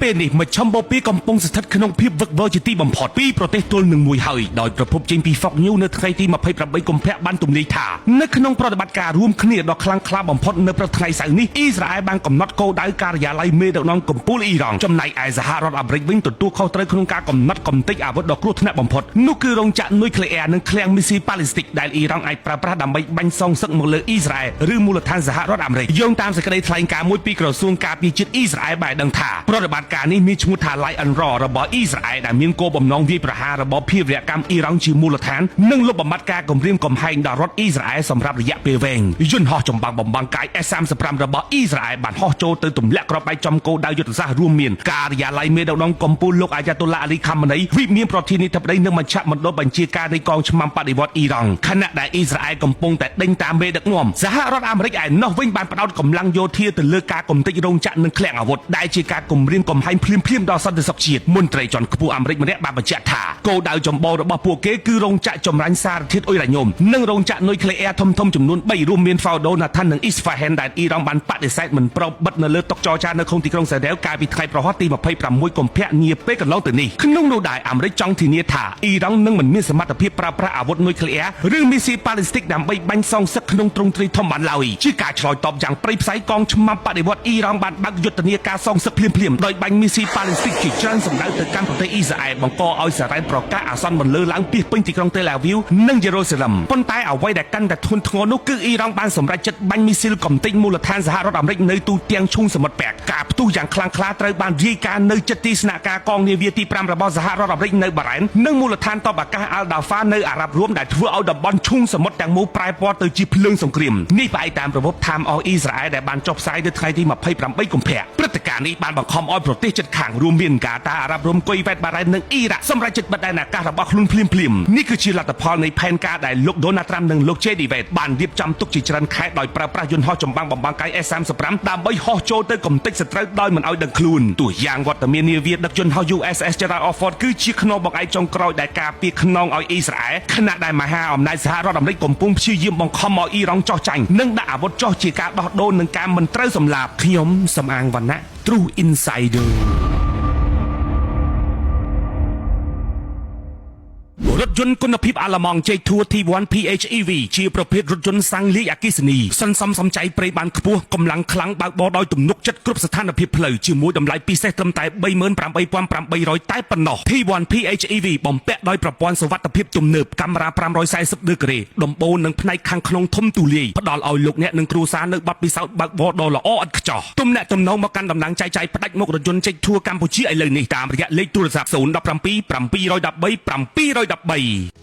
ពេលនេះមជ្ឈមបូព៌ាកំពុងស្ថិតក្នុងភាពវឹកវរជាទីបំផុតពីប្រទេសទល់នឹងមួយហើយដោយប្រពន្ធចេញពី Fox News នៅថ្ងៃទី28 កុម្ភៈបានទម្លាយថានៅក្នុងប្រតិបត្តិការរួមគ្នាដ៏ខ្លាំងក្លាបំផុតនៅព្រឹកថ្ងៃសៅរ៍នេះអ៊ីស្រាអែលបានកំណត់គោលដៅការិយាល័យមេដឹកនាំកំពូលអ៊ីរ៉ង់ចំណែកឯសហរដ្ឋអាមេរិកវិញទទួលខុសត្រូវក្នុងការកំណត់កំទេចអាវុធដ៏គ្រោះថ្នាក់បំផុតនោះគឺរោងចក្រនុយក្លេអ៊ែរនិងឃ្លាំងមីស៊ីលប៉ាឡេស្ទិកដែលអ៊ីរ៉ង់អាចប្រើប្រាស់ដើម្បីបាញ់សងសឹកមកលើអ៊ីស្រាអែលឬមូលដ្ឋានសហរដ្ឋអាមេរិកយោងតាមសេចក្តីថ្លែងការណ៍មួយពីក្រសួងការពារជាតិអ៊ីស្រាអែលបានដឹងថាប្រតិបត្តិការនេះមានឈ្មោះថា Lion Roar របស់អ៊ីស្រាអែលដែលមានគោលបំណងវាយប្រហាររបបភេរវកម្មអ៊ីរ៉ង់ជាមូលដ្ឋាននិងលុបបំបាត់ការគំរាមកំហែងដល់រដ្ឋអ៊ីស្រាអែលសម្រាប់រយៈពេលវែងយន្តហោះចម្បាំងបំបាំងកាយ S-35 របស់អ៊ីស្រាអែលបានហោះចូលទៅទម្លាក់គ្រាប់បែកចំគោលដៅយុទ្ធសាស្ត្ររួមមានការិយាល័យមេដឹកនាំកំពូលលោកអាយ៉ាតុលឡាអាលីខាម៉ានីវិមានប្រធានាធិបតីនិងមជ្ឈមណ្ឌលបញ្ជាការនៃកងឆ្មាំបដិវត្តអ៊ីរ៉ង់ខណៈដែលអ៊ីស្រាអែលកំពុងតែដេញតាមមេដឹកនាំសហរដ្ឋអាមេរិកឯណោះវិញបានផ្ដោតកម្លាំងយោធាទៅលើការកំទេចរោងចក្រនិងឃ្លាំងអាវុធដែលជាការគំរាមកំហែងភ្លាមៗដល់សន្តិសុខជាតិមន្ត្រីជាន់ខ្ពស់អាមេរិកម្នាក់បានបញ្ជាក់ថាគោលដៅចម្បងរបស់ពួកគេគឺរោងចក្រចម្រាញ់សារធាតុអ៊ុយរ៉ាញ៉ូមនិងរោងចក្រនុយក្លេអ៊ែរធំៗចំនួន3រួមមាន Fordo, Natanz និង Isfahan ដែលអ៊ីរ៉ង់បានបដិសេធមិនប្របិទនៅលើតុចរចានៅក្នុងទីក្រុងសេរ៉ែវកាលពីថ្ងៃប្រហ័សទី26 កុម្ភៈនាពេលកន្លងទៅនេះក្នុងនោះដែរអាមេរិកចង់ធានាថាអ៊ីរ៉ង់នឹងមិនមានសមត្ថភាពប្រើប្រាស់អាវុធនុយក្លេអ៊ែរឬមីស៊ីលប៉ាឡេស្ទិកដើម្បីបាញ់សងសឹកក្នុងទ្រង់ទ្រាយធំបានឡើយជាការឆ្លើយតបយ៉ាងព្រៃផ្សៃកងឆ្មាំបដិវត្តអ៊ីរ៉ង់បានបើកយុទ្ធនាការសងសឹកភ្លាមៗដោយបាញ់មីស៊ីលប៉ាឡេស្ទិកជាច្រើនសម្ដៅទៅកាន់ប្រទេសអ៊ីស្រាអែលបង្កឲ្យសារ៉ែនប្រកាសអាសន្នបន្លឺឡើងពីពេញទីក្រុងតេលអាវីវនិងយេរូសាឡឹមប៉ុន្តែអ្វីដែលកាន់តែធ្ងន់ធ្ងរនោះគឺអ៊ីរ៉ង់បានសម្រេចចិត្តបាញ់មីស៊ីលកំទេចមូលដ្ឋានសហរដ្ឋអាមេរិកនៅទូទាំងឈូងសមុទ្រពាក់ការផ្ទុះយ៉ាងខ្លាំងក្លាត្រូវបានរាយការណ៍នៅជិតទីស្នាក់ការកងនាវាទី5របស់សហរដ្ឋអាមេរិកនៅបារ៉ែននិងមូលដ្ឋានទ័ពអាកាសអាល់ដាហ្វានៅអារ៉ាប់រួមដែលធ្វើឲ្យតំបន់ឈូងសមុទ្រទាំងមូលប្រែពណ៌ទៅជាភ្លើងសង្គ្រាមនេះផ្អែកតាមរបប Time of Israel ដែលបានចុះផ្សាយនៅថ្ងៃទី28 កុម្ភៈព្រឹត្តិការណ៍នេះបានបង្ខំឲ្យប្រទេសជិតខាងរួមមានកាតាអារ៉ាប់រួមគុយវ៉ែតបារ៉ែននិងអ៊ីរ៉ាក់សម្រាប់ចិត្តបិទដែនអាកាសរបស់ខ្លួនភ្លាមៗនេះគឺជាលទ្ធផលនៃផែនការដែលលោក Donald Trump និងលោក JD Vance បានរៀបចំទុកជាច្រើនខែដោយប្រើប្រាស់យន្តហោះចម្បាំងបំបាំងកាយ S-35 ដើម្បីហោះចូលទៅកំទេចសត្រូវដោយមិនឲ្យដឹងខ្លួនទោះយ៉ាងវត្តមាននាវាដឹកយន្តហោះ USS Gerald R. Ford គឺជាខ្នងបង្អែកចុងក្រោយដែលការពារខ្នងឲ្យអ៊ីស្រាអែលខណៈដែលមហាអំណាចសហរដ្ឋអាមេរិកកំពុងព្យាយាមបង្ខំឲ្យអ៊ីរ៉ង់ចោះចាញ់និងដាក់អាវុធចោះជាការដោះដូរនឹងការមិនត្រូវសម្លាប់ខ្ញុំសំអាងវណ្ណៈ True Insiderរថយន្តគុណភាពអាឡម៉ង់ J2 T1 PHEV ជាប្រភេទរថយន្តសាំងលាយអគ្គិសនីសន្សំសំចៃប្រេងបានខ្ពស់កម្លាំងខ្លាំងបើកបរដោយទំនុកចិត្តគ្រប់ស្ថានភាពផ្លូវជាមួយតម្លៃពិសេសត្រឹមតែ 38,800 តែប៉ុណ្ណោះ T1 PHEV បំពាក់ដោយប្រព័ន្ធសុវត្ថិភាពទំនើបកាមេរ៉ា540ដឺក្រេដំបូលនិងផ្នែកខាងក្នុងធំទូលាយផ្ដល់ឲ្យលោកអ្នកនិងគ្រួសារនៅបទពិសោធន៍បើកបរដ៏ល្អឥតខ្ចោះទំនាក់ទំនងមកកាន់តំណែងចែកចាយផ្ដាច់មុខរថយន្ត J2 កម្ពុជាឥឡូវនេះតាមរយៈលេខទូរស័ព្ទ 017 713 713